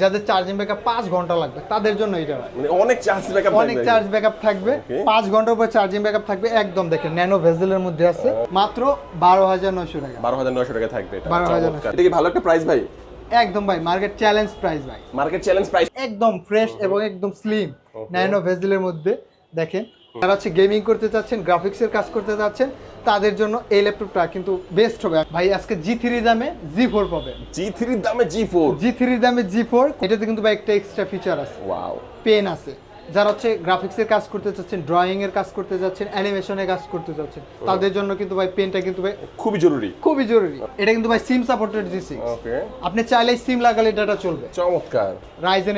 যাদের charging backup 5 ঘন্টা লাগবে তাদের জন্য এটা মানে অনেক চার্জ ব্যাকআপ থাকবে 5 ঘন্টার উপর চার্জিং ব্যাকআপ থাকবে একদম দেখেন ন্যানো ভেজেলের মধ্যে আছে মাত্র 12900 টাকা 12900 টাকা থাকবে এটা 12900 এটা কি ভালো একটা প্রাইস ভাই একদম ভাই মার্কেট চ্যালেঞ্জ প্রাইস ভাই মার্কেট চ্যালেঞ্জ প্রাইস একদম ফ্রেশ এবং একদম স্লিম ন্যানো ভেজেলের মধ্যে দেখেন যারা হচ্ছে গেমিং করতে চাচ্ছেন গ্রাফিক্সের কাজ করতে চাচ্ছেন তাদের জন্য এই ল্যাপটপটা কিন্তু বেস্ট হবে ভাই আজকে G3 দামে G4 পাবেন G3 দামে G3 দামে G4 এটাতে কিন্তু ভাই একটা এক্সট্রা ফিচার আছে ওয়াও পেন আছে যারা হচ্ছে গ্রাফিক্সের কাজ করতে চাচ্ছেন ড্রয়িং এর কাজ করতে যাচ্ছেন অ্যানিমেশনের কাজ করতে যাচ্ছেন তাদের জন্য কিন্তু ভাই পেনটা কিন্তু ভাই খুবই জরুরি এটা কিন্তু ভাই সিম সাপোর্টেড G6 ওকে আপনি চাইলেই সিম লাগালে ডাটা চলবে চমৎকার Ryzen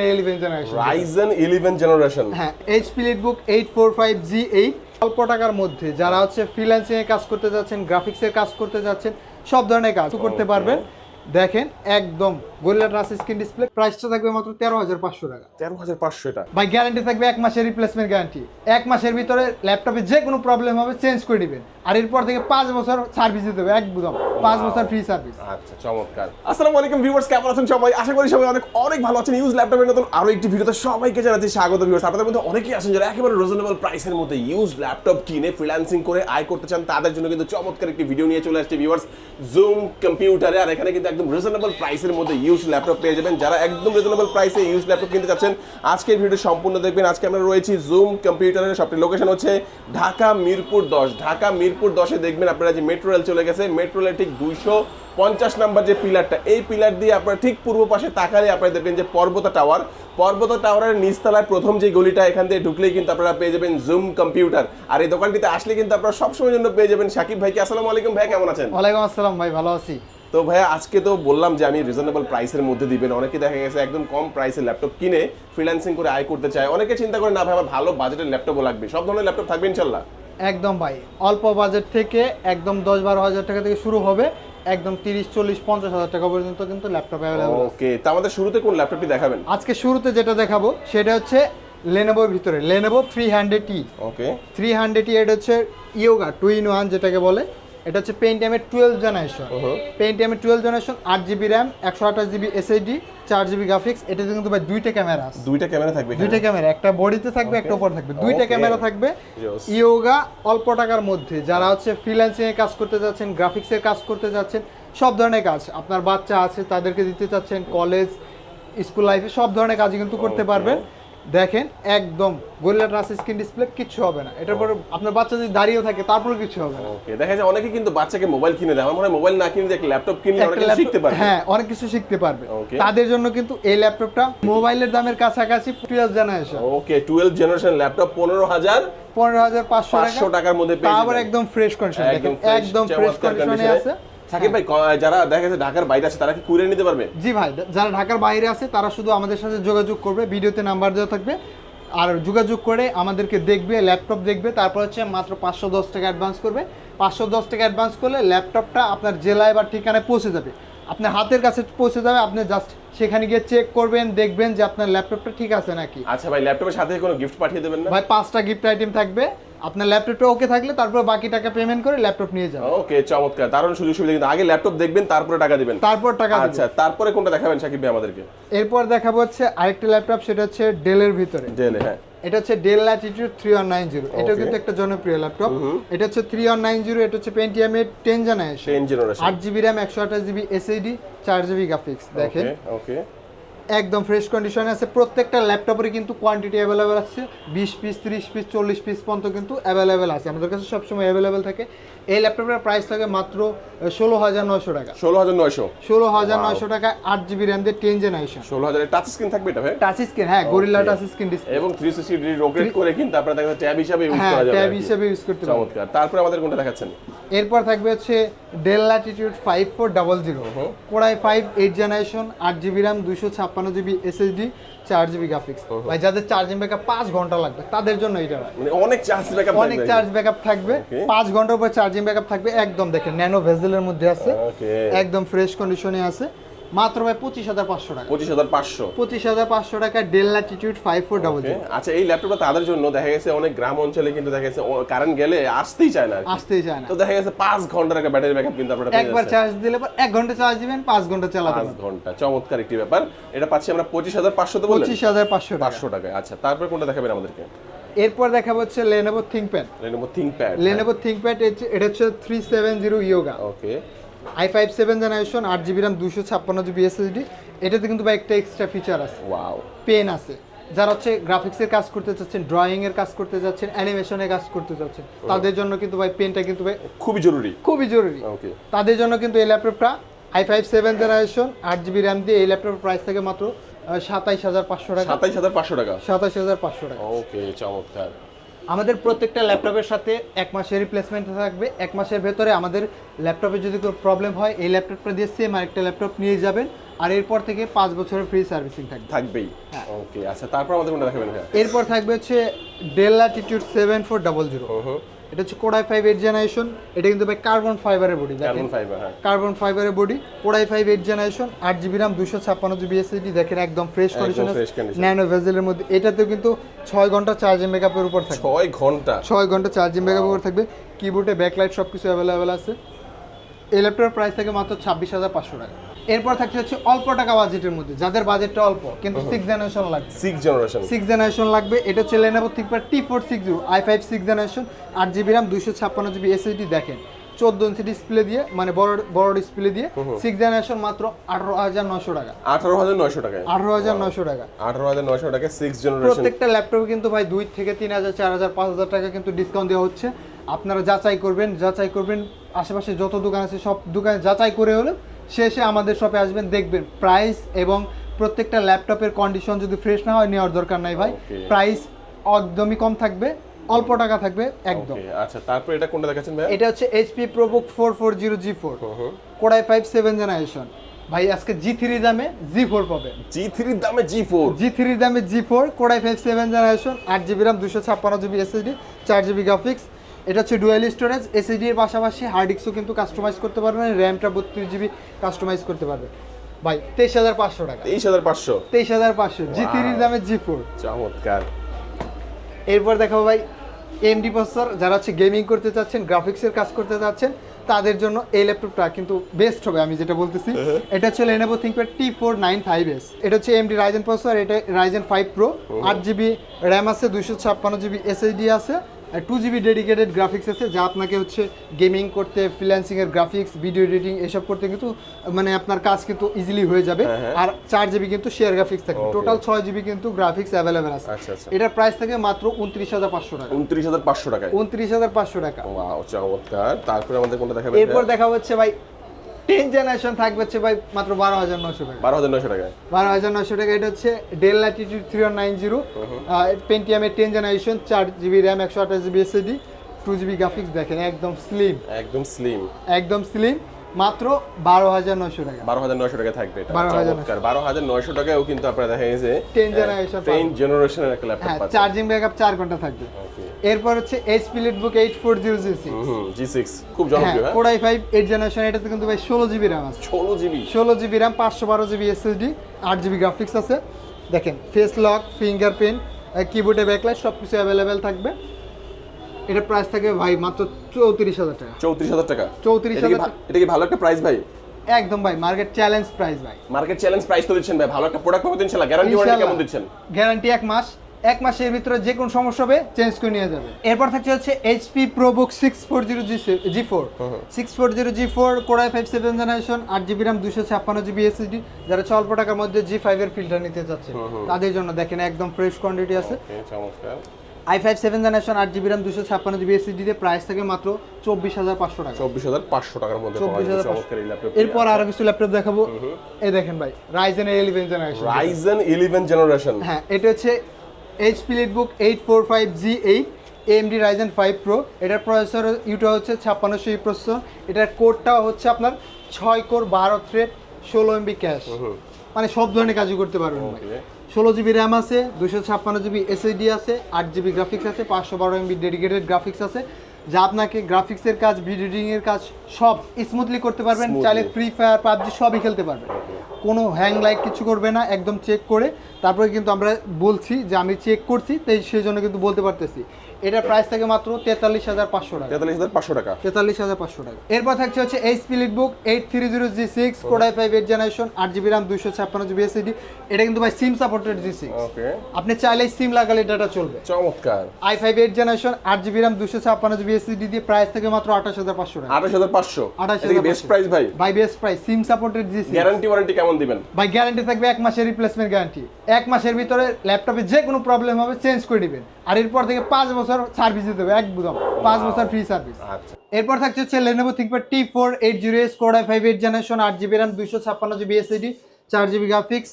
11 জেনারেশন হ্যাঁ HP EliteBook 845G8 অল্প টাকার মধ্যে যারা হচ্ছে ফ্রিল্যান্সিং এর কাজ করতে যাচ্ছেন গ্রাফিক্সের কাজ করতে যাচ্ছেন সব ধরনের কাজ করতে পারবেন দেখেন একদম গোরিল্লা গ্লাস স্ক্রিন ডিসপ্লে প্রাইসটা থাকবে মাত্র 13500 টাকা 13500 এটা ভাই গ্যারান্টি থাকবে 1 মাসের রিপ্লেসমেন্ট গ্যারান্টি 1 মাসের ভিতরে ল্যাপটপে যে কোনো প্রবলেম হবে চেঞ্জ করে দিবেন আর এরপর থেকে 5 বছর সার্ভিস দিতে হবে একদম 5 বছর ফ্রি সার্ভিস আচ্ছা চমৎকার আসসালামু আলাইকুম ভিউয়ার্স কেমন আছেন সবাই আশা করি সবাই অনেক ভালো আছেন ইউজ ল্যাপটপের নতুন আরো একটি ভিডিওতে সবাইকে জানাচ্ছি স্বাগত ভিউয়ার্স আপনাদের মধ্যে অনেকেই আছেন যারা একেবারে রিজনেবল প্রাইসের মধ্যে ইউজ ল্যাপটপ কিনে ফ্রিল্যান্সিং করে আয় করতে চান তাদের জন্য কিন্তু চমৎকার একটি ভিডিও নিয়ে চলে আসছে ভিউয়ার্স জুম কম্পিউটারে আর এখানে কিন্তু একদম রিজনেবল প্রাইসের মধ্যে ইউজ ল্যাপটপ পেয়ে যাবেন যারা একদম রিজনেবল প্রাইসে ইউজ ল্যাপটপ কিনতে চাচ্ছেন আজকের ভিডিও সম্পূর্ণ দেখবেন আজকে আমরা রয়েছি জুম কম্পিউটারের শপটির লোকেশন হচ্ছে ঢাকা মিরপুর 10 ঢাকা মিরপুর 10 এ দেখবেন আপনারা যে মেট্রো রেল চলে গেছে মেট্রো রেলের ঠিক 250 নাম্বার যে পিলারটা এই পিলার দিয়ে আপনারা ঠিক পূর্ব পাশে তাকালে আপনারা দেখবেন যে পর্বতা টাওয়ারের নিচতলায় প্রথম যে গলিটা এখান থেকে ঢুকলেই কিন্তু আপনারা পেয়ে যাবেন জুম কম্পিউটার আর এই দোকানটিতে আসলে কিন্তু আপনারা সবসময়ের জন্য পেয়ে যাবেন সাকিব ভাইকে আসসালামু আলাইকুম ভাই কেমন আছেন ওয়ালাইকুম আসসালাম ভাই ভালো আছি তো ভাইয়া আজকে তো বললাম যে আমি রিজনেবল প্রাইসের মধ্যে দিবেন অনেকে দেখা গেছে একদম কম প্রাইসের ল্যাপটপ কিনে ফ্রিল্যান্সিং করে আয় করতে চায় অনেকে চিন্তা করে না ভাই আমার ভালো বাজেটের ল্যাপটপও লাগবে সব ধরনের ল্যাপটপ থাকবে ইনশাআল্লাহ একদম ভাই অল্প বাজেট থেকে একদম 10-12 হাজার টাকা থেকে শুরু হবে একদম 30-40-50 হাজার টাকা পর্যন্ত কিন্তু ল্যাপটপ অ্যাভেলেবল ওকে তা আমাদের শুরুতে কোন ল্যাপটপটি দেখাবেন আজকে শুরুতে যেটা দেখাবো সেটা হচ্ছে Lenovoর ভিতরে Lenovo 300T ওকে 300T এটা হচ্ছে ইয়োগা 2-in-1 যেটাকে বলে এটা হচ্ছে পেন্টিয়ামের 12 জেনারেশন পেন্টিয়ামের 12 generation 8GB RAM 128GB SSD 4GB graphics এটাতে কিন্তু ভাই দুইটা ক্যামেরা আছে দুইটা ক্যামেরা থাকবে দুইটা ক্যামেরা একটা বডিতে থাকবে একটা উপরে থাকবে দুইটা ক্যামেরা থাকবে ইয়োগা অল্প টাকার মধ্যে যারা হচ্ছে ফ্রিল্যান্সিং এর কাজ করতে যাচ্ছেন গ্রাফিক্সের কাজ করতে যাচ্ছেন সব ধরনের কাজ আপনার বাচ্চা আছে তাদেরকে দিতে চাচ্ছেন কলেজ স্কুল লাইফে সব ধরনের কাজ কিন্তু করতে পারবেন দেখেন একদম গোরিল্লা গ্লাস স্ক্রিন ডিসপ্লে কিছু হবে না এটার পরে আপনার বাচ্চা যদি দাঁড়িয়েও থাকে তারপরে কিছু হবে না ওকে দেখা যায় অনেকে কিন্তু বাচ্চাকে মোবাইল কিনে দেয় আমার মনে হয় মোবাইল না কিনে একটা ল্যাপটপ কিনলে অনেক কিছু শিখতে পারবে হ্যাঁ অনেক কিছু শিখতে পারবে তাদের জন্য কিন্তু এই ল্যাপটপটা মোবাইলের দামের কাছাকাছি 12 জেনারেশন ওকে 12 জেনারেশন ল্যাপটপ 15500 টাকার মধ্যে পেয়ে যাবেন আবার একদম ফ্রেশ কন্ডিশন দেখেন একদম ফ্রেশ কন্ডিশনে আছে সাকিব ভাই যারা দেখা গেছে ঢাকার বাইরে আছে তারা কি কুরিয়ার নিতে পারবে জি ভাই যারা ঢাকার বাইরে আছে তারা শুধু আমাদের সাথে যোগাযোগ করবে ভিডিওতে নাম্বার দেওয়া থাকবে আর যোগাযোগ করে আমাদেরকে দেখবে ল্যাপটপ দেখবে তারপর হচ্ছে মাত্র 510 টাকা অ্যাডভান্স করবে 510 টাকা অ্যাডভান্স করলে ল্যাপটপটা আপনার জেলায় বা ঠিকানায় পৌঁছে যাবে আপনার হাতের কাছে পৌঁছে যাবে আপনি জাস্ট সেখানে গিয়ে চেক করবেন দেখবেন যে আপনার ল্যাপটপটা ঠিক আছে নাকি আচ্ছা ভাই ল্যাপটপের সাথে কোনো গিফট পাঠিয়ে দেবেন না ভাই 5টা গিফট আইটেম থাকবে আপনার ল্যাপটপটা ওকে থাকলে তারপর বাকি টাকা পেমেন্ট করে ল্যাপটপ নিয়ে যাবেন ওকে চমৎকার দারুণ সুযোগ সুবিধা কিন্তু আগে ল্যাপটপ দেখবেন তারপরে টাকা দিবেন তারপর টাকা দিবেন আচ্ছা তারপরে কোনটা দেখাবেন সাকিব ভাই আমাদেরকে এরপর দেখাবো হচ্ছে আরেকটা ল্যাপটপ সেটা হচ্ছে ডেলের ভিতরে ডেল হ্যাঁ এটা হচ্ছে ডেল ল্যাটিটিউড 3190 এটা কিন্তু একটা জনপ্রিয় ল্যাপটপ এটা হচ্ছে 3190 এটা হচ্ছে পেন্টিয়ামের 10 generation 8GB RAM 128GB SSD 4GB graphics দেখেন ওকে একদম ফ্রেশ কন্ডিশনে আছে প্রত্যেকটা ল্যাপটপের কিন্তু কোয়ান্টিটি অ্যাভেলেবেল আছে 20 পিস 30 পিস 40 পিস পর্যন্ত কিন্তু অ্যাভেলেবেল আছে আমাদের কাছে সবসময় অ্যাভেলেবেল থাকে এই ল্যাপটপের প্রাইস থাকে মাত্র 16900 টাকা 16900 টাকা 8GB RAM দিয়ে 10 জেনারেশন 16000 টাচ স্ক্রিন থাকবে এটা ভাই টাচ স্ক্রিন হ্যাঁ গরিল্লা টাচ স্ক্রিন ডিসপ্লে এবং 360 ডিগ্রি রোটেট করে কিন্তু আপনারা দেখা ট্যাব হিসাবে ইউজ করা যাবে ট্যাব হিসাবে ইউজ করতে পারবেন চমৎকার তারপর আমাদের কোনটা দেখাচ্ছেন এরপর থাকবে হচ্ছে del Latitude 5400 core i 5 8 generation 8GB RAM 256GB SSD 4GB graphics ভাই যাদের চার্জিং ব্যাকআপ 5 ঘন্টা লাগবে তাদের জন্য এটা মানে অনেক চার্জ ব্যাকআপ থাকবে 5 ঘন্টার উপর চার্জিং ব্যাকআপ থাকবে একদম দেখেন ন্যানো ভেজেলের মধ্যে আছে একদম ফ্রেশ কন্ডিশনে আছে মাত্র ভাই 25,500 টাকা। 25,500 25,500 টাকা ডেল ল্যাটিটিউড 5400। আচ্ছা, এই ল্যাপটপটা তাদের জন্য দেখা গেছে অনেক গ্রাম অঞ্চলে কিন্তু দেখা গেছে কারেন্ট গেলে আসতেই চায় না, আসতেই চায় না। তো দেখা গেছে 5 ঘন্টার একটা ব্যাটারি ব্যাকআপ কিন্তু আপনারা পেয়ে একবার যাচ্ছেন। চার্জ দিলে পর 1 ঘন্টা চার্জ দিবেন, 5 ঘন্টা চালাতে 5 পারবেন। ঘন্টা, চমৎকার একটি ব্যাপার। এটা পাচ্ছি আমরা 25,500 তে বললেন? 25,500 টাকা। 500 টাকায়। আচ্ছা, তারপর কোনটা দেখাবেন আমাদেরকে? এরপর দেখাবো হচ্ছে Lenovo ThinkPad। Lenovo ThinkPad। Lenovo ThinkPad এটা হচ্ছে 370 Yoga। ওকে। i5 7th generation, 8GB RAM, 256GB SSD। এটাতে কিন্তু ভাই একটা এক্সট্রা ফিচার আছে, ওয়াও। পেন আছে। যারা হচ্ছে গ্রাফিক্সের কাজ করতে চাচ্ছেন, ড্রয়িং এর কাজ করতে যাচ্ছেন, অ্যানিমেশনের কাজ করতে চাচ্ছেন, তাদের জন্য কিন্তু ভাই পেনটা কিন্তু ভাই খুবই জরুরি। খুবই জরুরি। ওকে। তাদের জন্য কিন্তু এই ল্যাপটপটা i5 7th generation, 8GB RAM দিয়ে এই ল্যাপটপের প্রাইস থেকে মাত্র 27,500 টাকা। 27,500 টাকা। 27,500 টাকা। ওকে, চমৎকার। আমাদের প্রত্যেকটা ল্যাপটপের সাথে 1 মাসের রিপ্লেসমেন্ট থাকবে। 1 মাসের ভেতরে আমাদের ল্যাপটপে যদি কোনো প্রবলেম হয়, এই ল্যাপটপটা দিয়ে সেম আরেকটা ল্যাপটপ নিয়ে যাবেন, আর এরপর থেকে 5 বছরের ফ্রি সার্ভিসিং থাকবে। থাকবেই। হ্যাঁ। ওকে, আচ্ছা, তারপর আমাদের কোনটা দেখাবেন ভাইয়া? এরপর থাকবে হচ্ছে ডেল ল্যাটিটিউড 7400। এটা হচ্ছে Core i5 8th জেনারেশন। এটা কিন্তু ভাই কার্বন ফাইবারের বডি, কার্বন ফাইবার। হ্যাঁ, কার্বন ফাইবারের বডি। Core i5 8th generation, 8GB RAM, 256GB SSD। দেখেন একদম fresh condition, fresh condition। Nano ভেজেলের মধ্যে। এটাতেও কিন্তু 6 ঘন্টা চার্জিং ব্যাকআপের উপর থাকবে। 6 ঘন্টা। 6 ঘন্টা চার্জিং ব্যাকআপ উপর থাকবে। কিবোর্ডে ব্যাকলাইট সবকিছু অ্যাভেলেবেল আছে। এই ল্যাপটপের প্রাইস থাকে মাত্র 26,500 টাকা। এরপর থাকছে হচ্ছে অল্প টাকা বাজেটের মধ্যে, যাদের বাজেটটা অল্প কিন্তু 6th জেনারেশন লাগবে। 6 জেনারেশন। 6th জেনারেশন লাগবে। এটা হচ্ছে Lenovo ThinkPad T460 i5 6th generation, 8GB RAM, 256GB SSD। দেখেন 14 ইঞ্চি ডিসপ্লে দিয়ে, মানে বড় ডিসপ্লে দিয়ে 6th জেনারেশন মাত্র 18,900 টাকা। 18,900 টাকায়। 18,900 টাকা। 18,900 টাকায় 6 জেনারেশন। প্রত্যেকটা ল্যাপটপে কিন্তু ভাই 2 থেকে 3,000, 4,000, 5,000 টাকা কিন্তু ডিসকাউন্ট দেওয়া হচ্ছে। আপনারা যাচাই করবেন আশেপাশে যত দোকান আছে সব দোকানে যাচাই করে হলে শেষে আমাদের শপে আসবেন, দেখবেন প্রাইস এবং প্রত্যেকটা ল্যাপটপের কন্ডিশন যদি ফ্রেশ না হয় নেওয়ার দরকার নাই ভাই। Okay. প্রাইস একদমই কম থাকবে, অল্প টাকা থাকবে একদম। ওকে, আচ্ছা, তারপর এটা কোনটা দেখাচ্ছেন ভাই? এটা হচ্ছে HP ProBook 440 G4, Core i5 7th generation. ভাই আজকে G3 দামে G4 পাবেন। G3 এর দামে G4। G3 দামে G4, Core i5 7th generation, 8GB RAM, 256GB SSD, 4GB graphics. এটা হচ্ছে ডুয়াল স্টোরেজ। SSD এর পাশাপাশি হার্ড ডিস্কও কিন্তু কাস্টমাইজ করতে পারবেন, র্যামটা 32GB কাস্টমাইজ করতে পারবেন। ভাই 23,500 টাকা। 23,500। 23,500 G3 দামে G4। চমৎকার। এরপর দেখাবো ভাই AMD প্রসেসর, যারা হচ্ছে গেমিং করতে চাচ্ছেন, গ্রাফিক্সের কাজ করতে চাচ্ছেন, তাদের জন্য এই ল্যাপটপটা কিন্তু বেস্ট হবে। আমি যেটা বলতেছি, এটা হচ্ছে Lenovo ThinkPad T495S। এটা হচ্ছে AMD Ryzen প্রসেসর, এটা Ryzen 5 Pro, 8GB RAM আছে, 256GB SSD আছে, 2GB ডেডিকেটেড গ্রাফিক্স আছে, যা আপনাকে হচ্ছে গেমিং করতে, ফ্রিল্যান্সিং এর গ্রাফিক্স, ভিডিও এডিটিং এসব করতে কিন্তু মানে আপনার কাজ কিন্তু ইজিলি হয়ে যাবে। আর 4GB কিন্তু শেয়ার গ্রাফিক্স থাকবে। টোটাল 6GB কিন্তু গ্রাফিক্স অ্যাভেলেবেল আছে। আচ্ছা, আচ্ছা। এটার প্রাইস থাকে মাত্র 29,500 টাকা। 29,500 টাকায়। 29,500 টাকা। ওয়াও, চমৎকার। তারপরে আমাদের কোনটা দেখাবেন? এরপর দেখা হচ্ছে ভাই 10th জেনারেশন থাকবে হচ্ছে ভাই মাত্র 12,900 টাকা। 12,900 টাকায়। 12,900 টাকা। এটা হচ্ছে ডেল ল্যাটিটিউড 3190, পেন্টিয়াম এর 10th generation, 4GB RAM, 128GB SSD, 2GB graphics. দেখেন একদম স্লিম, একদম স্লিম, মাত্র 12,900 টাকা। 12,900 টাকা থাকবে এটা। 12,900 চমৎকার। 12,900 টাকায়ও কিন্তু আপনারা দেখা গেছে 10th জেনারেশন 10 জেনারেশনের একটা ল্যাপটপ হ্যাঁ, পাচ্ছেন। চার্জিং ব্যাকআপ 4 ঘন্টা থাকবে। ওকে। এরপর হচ্ছে HP Leadbook 840G6, G6 খুব জনপ্রিয়। হ্যাঁ, Core i5 8th জেনারেশন। এটাতে কিন্তু ভাই 16GB RAM আছে, 16GB। 16GB RAM, 512GB SSD, 8GB graphics আছে। দেখেন ফেস লক, ফিঙ্গারপ্রিন্ট, কিবোর্ডে ব্যাকলাইট সবকিছু অ্যাভেলেবেল থাকবে। এটা প্রাইস থাকে ভাই মাত্র 34,000 টাকা। 34,000 টাকা। 34,000 টাকা। এটা কি ভালো একটা প্রাইস ভাই? একদম ভাই মার্কেট চ্যালেঞ্জ প্রাইস ভাই। মার্কেট চ্যালেঞ্জ প্রাইস তো দিচ্ছেন ভাই। ভালো একটা প্রোডাক্ট পাবেন ইনশাআল্লাহ। গ্যারান্টি ওয়ারেন্টি কেমন দিচ্ছেন? গ্যারান্টি 1 মাস। 1 মাসের ভিতরে যে কোনো সমস্যা হবে চেঞ্জ করে নিয়ে যাবে। এরপর থাকছে হচ্ছে HP ProBook 640G4, 640G4, Core i5 7th generation, 8GB RAM, 256GB SSD। যারা অল্প টাকার মধ্যে G5 এর ফিল্টার নিতে চাচ্ছে তাদের জন্য দেখেন একদম ফ্রেশ কোয়ান্টিটি আছে। ওকে, চমৎকার। i5 7th generation, 8GB RAM, 256GB SSD দিয়ে প্রাইস থাকে মাত্র 24,500 টাকা। 24,500 টাকার মধ্যে পাওয়া যাবে 24,500 চমৎকার এই ল্যাপটপ। এরপর আরো কিছু ল্যাপটপ দেখাবো। এই দেখেন ভাই Ryzen 11th generation. Ryzen 11 generation. হ্যাঁ, এটা হচ্ছে HP Leadbook 845G8, AMD Ryzen 5 Pro। এটার প্রসেসর ইউটা হচ্ছে 5600 প্রসেসর। এটার কোডটা হচ্ছে আপনার 6 কোর 12 থ্রেড, 16 MB ক্যাশ, মানে সব ধরনের কাজই করতে পারবেন ভাই। 16GB RAM আছে, 256GB SSD আছে, 8GB গ্রাফিক্স আছে, 512 MB ডেডিকেটেড গ্রাফিক্স আছে, যা আপনাকে গ্রাফিক্সের কাজ, ভিডিও এডিটিং এর কাজ সব স্মুথলি করতে পারবেন। চাইলে ফ্রি ফায়ার, পাবজি সবই খেলতে পারবেন। কোনো হ্যাং লাইট কিছু করবে না, একদম চেক করে তারপরে কিন্তু আমরা বলছি যে আমি চেক করছি, তাই সেই জন্য কিন্তু বলতে পারতেছি। এটার প্রাইস থাকে মাত্র 43,500 টাকা। 43,500 টাকা। 43,500 টাকা। এরপর থাকছে হচ্ছে HP EliteBook 8300G6 Core i5 8th generation 8GB RAM 256GB SSD। এটা কিন্তু ভাই সিম সাপোর্টেড G6। ওকে, আপনি চাইলেই সিম লাগালে ডাটা চলবে। চমৎকার। i5 8th generation 8GB RAM 256GB SSD দিয়ে প্রাইস থেকে মাত্র 28,500 টাকা। 28,500। 28,500 এটা কি বেস্ট প্রাইস ভাই? ভাই best price, SIM supported G6। Guarantee warranty কেমন দিবেন? ভাই গ্যারান্টি থাকবে 1 মাসের রিপ্লেসমেন্ট গ্যারান্টি। 1 মাসের ভিতরে ল্যাপটপে যে কোনো প্রবলেম হবে চেঞ্জ করে দিবেন, আর এরপর থেকে 5 বছর সার্ভিস দিতে হবে একদম, 5 বছর ফ্রি সার্ভিস। আচ্ছা, এরপর থাকছে হচ্ছে Lenovo ThinkPad T480S Core i5 8th generation 8GB RAM 256GB SSD 4GB graphics.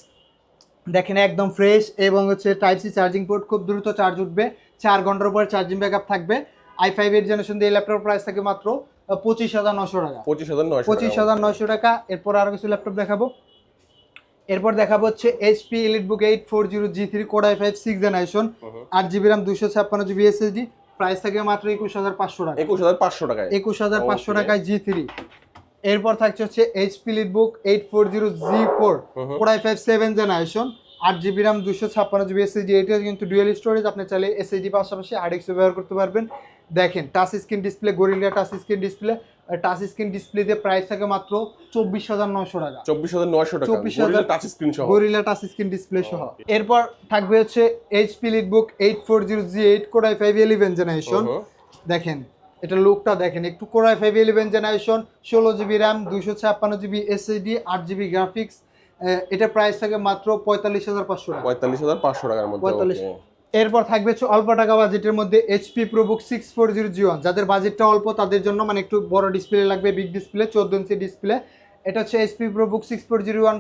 দেখেন একদম ফ্রেশ এবং হচ্ছে টাইপ সি চার্জিং পোর্ট, খুব দ্রুত চার্জ উঠবে, 4 ঘন্টার উপরে চার্জিং ব্যাকআপ থাকবে। i5 8th জেনারেশন দিয়ে ল্যাপটপ প্রাইস থাকে মাত্র 25,900 টাকা। 25,900 টাকা। এরপর আরো কিছু ল্যাপটপ দেখাবো। এরপর দেখাবো হচ্ছে HP EliteBook 840G3 Core i5 6th generation 8GB RAM 256GB SSD price থাকে মাত্র 21,500 টাকা। 21,500 টাকায়। 21,500 টাকায় G3। এরপর থাকছে হচ্ছে HP EliteBook 840G4 Core i5 7th generation 8GB RAM 256GB SSD। এটা কিন্তু ডুয়াল স্টোরেজ, আপনি চাইলে SSD পাশাপাশি হার্ড ব্যবহার করতে পারবেন। দেখেন touch screen display, gorilla touch screen display. Touch screen display দিয়ে প্রাইস থাকে মাত্র 24,900 টাকা। 24,900 টাকা। গরিলা টাচ স্ক্রিন সহ। গরিলা টাচ স্ক্রিন ডিসপ্লে সহ। এরপর থাকবে হচ্ছে HP EliteBook 840G8 Core i5 11th generation. দেখেন এটা লুকটা দেখেন একটু, Core i5 11th generation 16GB RAM 256GB SSD 8GB graphics. এটা প্রাইস থাকে মাত্র 45,500 টাকা। 45,500 টাকার মধ্যে। 45। এরপর থাকবে হচ্ছে অল্প টাকা বাজেটের মধ্যে HP ProBook 640G1। যাদের বাজেটটা অল্প তাদের জন্য, মানে একটু বড় ডিসপ্লে লাগবে, বিগ ডিসপ্লে 14 ইঞ্চি ডিসপ্লে। এটা হচ্ছে HP ProBook 640G1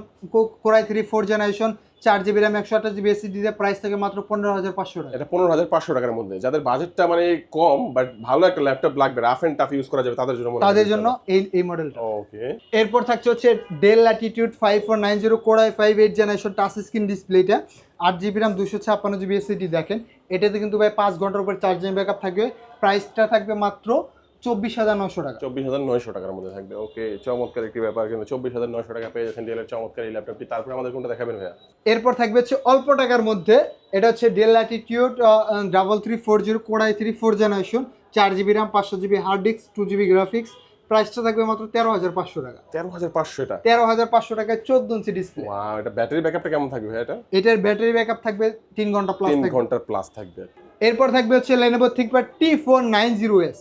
Core i3 4th generation 4GB RAM 128GB SSD দিয়ে প্রাইস থেকে মাত্র 15,500 টাকা। এটা 15,500 টাকার মধ্যে। যাদের বাজেটটা মানে কম বাট ভালো একটা ল্যাপটপ লাগবে, রাফ এন্ড টাফ ইউজ করা যাবে, তাদের জন্য এই মডেলটা। ওকে। এরপর থাকছে হচ্ছে Dell Latitude 5490 Core i5 8th generation touch screen ডিসপ্লেটা 8GB RAM 256GB SSD। দেখেন এটাতে কিন্তু ভাই 5 ঘন্টার উপর চার্জিং ব্যাকআপ থাকবে। প্রাইসটা থাকবে মাত্র 24,900 টাকা। 24,900 টাকার মধ্যে থাকবে। ওকে, চমৎকার একটি ব্যাপার। কিন্তু 24,900 টাকা পেয়ে যাচ্ছেন ডেলের চমৎকার এই ল্যাপটপটি। তারপরে আমাদের কোনটা দেখাবেন ভাইয়া? এরপর থাকবে হচ্ছে অল্প টাকার মধ্যে, এটা হচ্ছে Dell Latitude 3340 Core i3 4th generation 4GB RAM 500GB hard disk 2GB graphics. প্রাইসটা থাকবে মাত্র 13,500 টাকা। 13,500 এটা? 13,500 টাকায় 14 ইঞ্চি ডিসপ্লে। ওয়াও, এটা ব্যাটারি ব্যাকআপটা কেমন থাকবে ভাই এটা? এটার ব্যাটারি ব্যাকআপ থাকবে 3 ঘন্টা প্লাস 3 থাকবে। ঘন্টার প্লাস থাকবে। এরপর থাকবে হচ্ছে Lenovo ThinkPad T490S।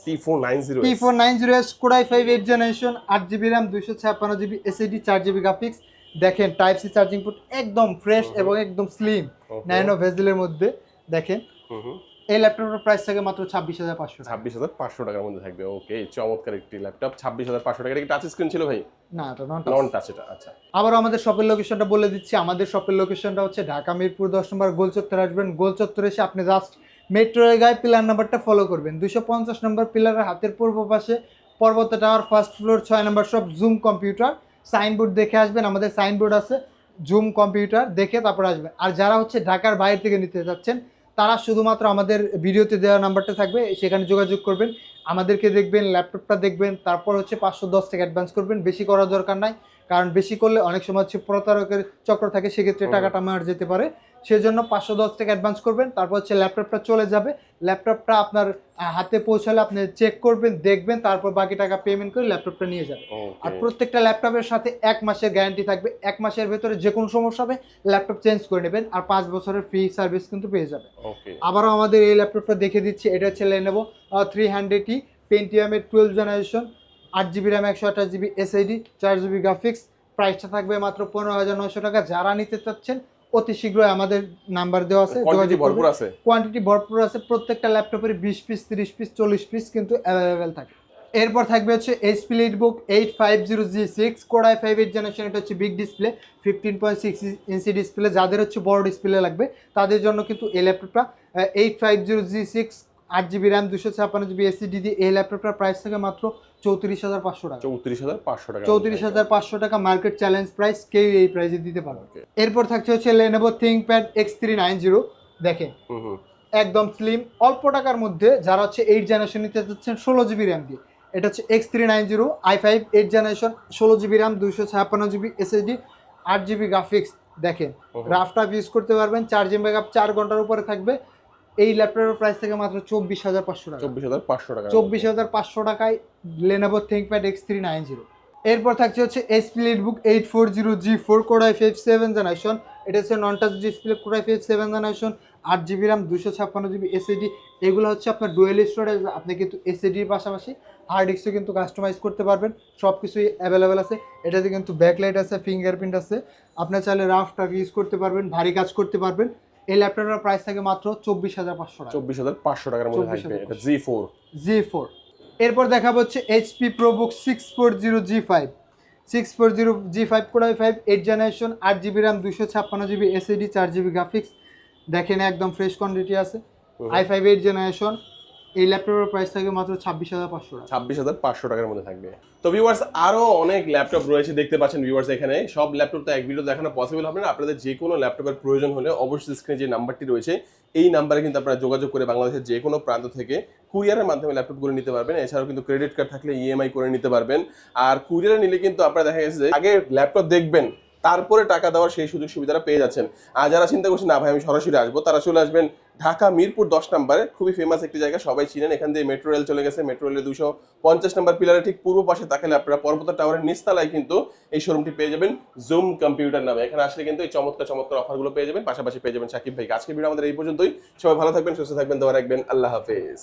T490S Core i5 8th generation 8GB RAM 256GB SSD 4GB graphics. দেখেন টাইপ সি চার্জিং পোর্ট, একদম ফ্রেশ এবং একদম স্লিম ন্যানো ভেজেলের মধ্যে। দেখেন এই ল্যাপটপের প্রাইস থাকে মাত্র 26,500 টাকা। 26,500 টাকার মধ্যে থাকবে। ওকে, চমৎকার একটি ল্যাপটপ। 26,500 টাকা। এটা কি টাচ স্ক্রিন ছিল ভাই? না, এটা নন টাচ এটা। আচ্ছা, আবার আমাদের শপের লোকেশনটা বলে দিচ্ছি। আমাদের শপের লোকেশনটা হচ্ছে ঢাকা মিরপুর 10 নম্বর গোল চত্বরে আসবেন। গোল চত্বরে এসে আপনি জাস্ট মেট্রো গায়ে পিলার নাম্বারটা ফলো করবেন। 250 নম্বর পিলারের হাতের পূর্ব পাশে পর্বত টাওয়ার, ফার্স্ট ফ্লোর 6 নম্বর শপ, জুম কম্পিউটার। সাইনবোর্ড দেখে আসবেন, আমাদের সাইনবোর্ড আছে জুম কম্পিউটার, দেখে তারপর আসবেন। আর যারা হচ্ছে ঢাকার বাইরে থেকে নিতে যাচ্ছেন তারা শুধুমাত্র আমাদের ভিডিওতে দেওয়া নাম্বারটা থাকবে, সেখানে যোগাযোগ করবেন, আমাদেরকে দেখবেন, ল্যাপটপটা দেখবেন, তারপর হচ্ছে 510 টাকা অ্যাডভান্স করবেন। বেশি করার দরকার নাই, কারণ বেশি করলে অনেক সময় হচ্ছে প্রতারকের চক্র থাকে, সেক্ষেত্রে টাকাটা মার যেতে পারে। সেজন্য 510 টাকা অ্যাডভান্স করবেন, তারপর হচ্ছে ল্যাপটপটা চলে যাবে। ল্যাপটপটা আপনার হাতে পৌঁছালে আপনি চেক করবেন, দেখবেন, তারপর বাকি টাকা পেমেন্ট করে ল্যাপটপটা নিয়ে যাবেন। আর প্রত্যেকটা ল্যাপটপের সাথে 1 মাসের গ্যারান্টি থাকবে। 1 মাসের ভেতরে যে কোনো সমস্যা হবে ল্যাপটপ চেঞ্জ করে নেবেন, আর 5 বছরের ফ্রি সার্ভিস কিন্তু পেয়ে যাবেন। আবারও আমাদের এই ল্যাপটপটা দেখে দিচ্ছি। এটা হচ্ছে Lenovo 300T Pentium 12th generation 8GB RAM 128GB SSD 4GB graphics. প্রাইসটা থাকবে মাত্র 15,900 টাকা। যারা নিতে চাচ্ছেন অতি শীঘ্রই আমাদের নাম্বার দেওয়া আছে, কোয়ান্টিটি ভরপুর আছে। প্রত্যেকটা ল্যাপটপের 20 পিস 30 পিস 40 পিস কিন্তু অ্যাভেলেবেল থাকে। এরপর থাকবে হচ্ছে HP EliteBook 850G6 Core i5 8th generation. এটা হচ্ছে বিগ ডিসপ্লে 15.6 ইঞ্চি ডিসপ্লে। যাদের হচ্ছে বড় ডিসপ্লে লাগবে তাদের জন্য কিন্তু এই ল্যাপটপটা 850G6 8GB RAM 256GB SSD দিয়ে এই ল্যাপটপটার প্রাইস থেকে মাত্র 34,500 টাকা। 34,500 টাকা। 34,500 টাকা মার্কেট চ্যালেঞ্জ প্রাইস, কেউ এই প্রাইসে দিতে পারবে। এরপর থাকছে হচ্ছে Lenovo ThinkPad X390। দেখেন একদম স্লিম, অল্প টাকার মধ্যে যারা হচ্ছে 8th জেনারেশন নিতে চাচ্ছেন 16GB RAM দিয়ে। এটা হচ্ছে X390 i5 8th generation 16GB RAM 256GB SSD 8GB graphics দেখেন, রাফটপ ইউজ করতে পারবেন, চার্জিং ব্যাকআপ 4 ঘন্টার উপরে থাকবে। এই ল্যাপটপের প্রাইস থেকে মাত্র 24,500 টাকা। 24,500 টাকা। 24,500 টাকায় Lenovo ThinkPad X390। এরপর থাকছে হচ্ছে HP EliteBook 840 G4 Core i5 7th generation. এটা হচ্ছে নন touch display Core i5 7th generation, 8GB RAM 256GB SSD। এগুলো হচ্ছে আপনার ডুয়েল স্টোরেজ, আপনি কিন্তু SSD এর পাশাপাশি হার্ড ডিস্কও কিন্তু কাস্টমাইজ করতে পারবেন, সব কিছুই অ্যাভেলেবেল আছে। এটাতে কিন্তু ব্যাকলাইট আছে, ফিঙ্গারপ্রিন্ট আছে, আপনার চাইলে রাফ টাফ ইউজ করতে পারবেন, ভারী কাজ করতে পারবেন। এই ল্যাপটপের প্রাইস থাকে মাত্র 24,500 টাকা। 24,500 টাকার মধ্যে থাকবে এটা G4। এরপর দেখাবো হচ্ছে HP ProBook 640 G5। 640 G5 Core i5 8th generation, 8GB RAM 256GB SSD, 4GB graphics. দেখেন একদম ফ্রেশ কোয়ান্টিটি আছে, i5 8th জেনারেশন। এই ল্যাপটপের প্রাইস থাকে মাত্র 26,500 টাকা। 26,500 টাকার মধ্যে থাকবে। তো ভিউয়ার্স আরো অনেক ল্যাপটপ রয়েছে, দেখতে পাচ্ছেন ভিউয়ার্স এখানে। সব ল্যাপটপ তো এক ভিডিও দেখানো পসিবল হবে না। আপনাদের যে কোনো ল্যাপটপের প্রয়োজন হলে অবশ্যই স্ক্রিনে যে নাম্বারটি রয়েছে এই নাম্বারে কিন্তু আপনারা যোগাযোগ করে বাংলাদেশের যে কোনো প্রান্ত থেকে কুরিয়ারের মাধ্যমে ল্যাপটপগুলো নিতে পারবেন। এছাড়াও কিন্তু ক্রেডিট কার্ড থাকলে ইএমআই করে নিতে পারবেন। আর কুরিয়ারে নিলে কিন্তু আপনারা দেখা গেছে যে আগে ল্যাপটপ দেখবেন, তারপরে টাকা দেওয়ার সেই সুযোগ সুবিধাটা পেয়ে যাচ্ছেন। আর যারা চিন্তা করছেন না ভাই আমি সরাসরি আসবো, তারা চলে আসবেন ঢাকা মিরপুর 10 নম্বরে, খুবই ফেমাস একটি জায়গা, সবাই চিনেন। এখান দিয়ে মেট্রো রেল চলে গেছে, মেট্রো রেলের 250 নম্বর পিলারের ঠিক পূর্ব পাশে তাকালে আপনারা পর্বত টাওয়ারের নিচতলায় কিন্তু এই শোরুমটি পেয়ে যাবেন জুম কম্পিউটার নামে। এখানে আসলে কিন্তু এই চমৎকার চমৎকার অফারগুলো পেয়ে যাবেন, পাশাপাশি পেয়ে যাবেন সাকিব ভাই। আজকে ভিডিও আমাদের এই পর্যন্তই। সবাই ভালো থাকবেন, সুস্থ থাকবেন, দোয়া রাখবেন। আল্লাহ হাফেজ।